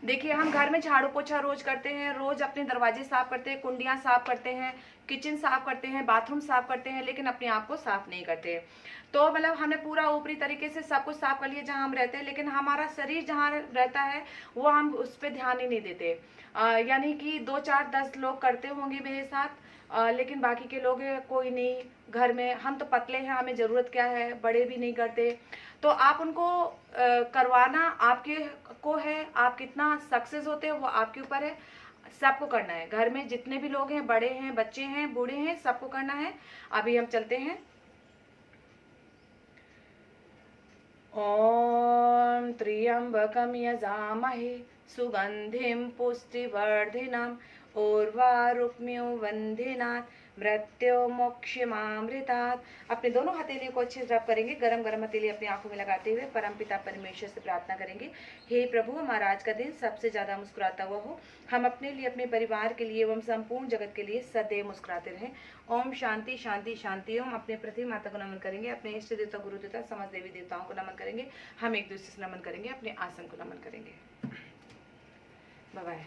देखिए हम घर में झाड़ू पोछा रोज करते हैं, रोज अपने दरवाजे साफ करते हैं, कुंडियां साफ करते हैं, किचन साफ करते हैं, बाथरूम साफ करते हैं, लेकिन अपने आप को साफ नहीं करते। तो मतलब हमने पूरा ऊपरी तरीके से सब कुछ साफ कर लिया जहां हम रहते हैं, लेकिन हमारा शरीर जहां रहता है वो हम उस पर ध्यान ही नहीं देते। यानी कि 2, 4, 10 लोग करते होंगे मेरे साथ, लेकिन बाकी के लोग कोई नहीं। घर में हम तो पतले हैं, हमें जरूरत क्या है, बड़े भी नहीं करते। तो आप उनको करवाना, आपके आपको है, आप कितना सक्सेस होते हो वो आपके ऊपर है, सबको करना है। घर में जितने भी लोग हैं, बड़े हैं, बच्चे हैं, बूढ़े हैं, सबको करना है। अभी हम चलते हैं। ओम त्र्यंबकं यजामहे सुगंधिं पुष्टिवर्धिनम् उर्वारुक्मियो वंदेनात् मृत्युमोक्षमामृतात्। अपने दोनों हथेलियों को अच्छे से रब करेंगे। गरम गरम हथेली अपनी आंखों में लगाते हुए परमपिता परमेश्वर से प्रार्थना करेंगे, हे प्रभु, हमारा आज का दिन सबसे ज्यादा मुस्कुराता हुआ हो। हम अपने लिए, अपने परिवार के लिए एवं संपूर्ण जगत के लिए सदैव मुस्कुराते रहें। ओम शांति शांति शांति। ओम अपने पृथ्वी माता को नमन करेंगे, अपने इष्ट देवता, गुरु देवता, समस्त देवी देवताओं को नमन करेंगे। हम एक दूसरे से नमन करेंगे, अपने आसन को नमन करेंगे। Bye bye.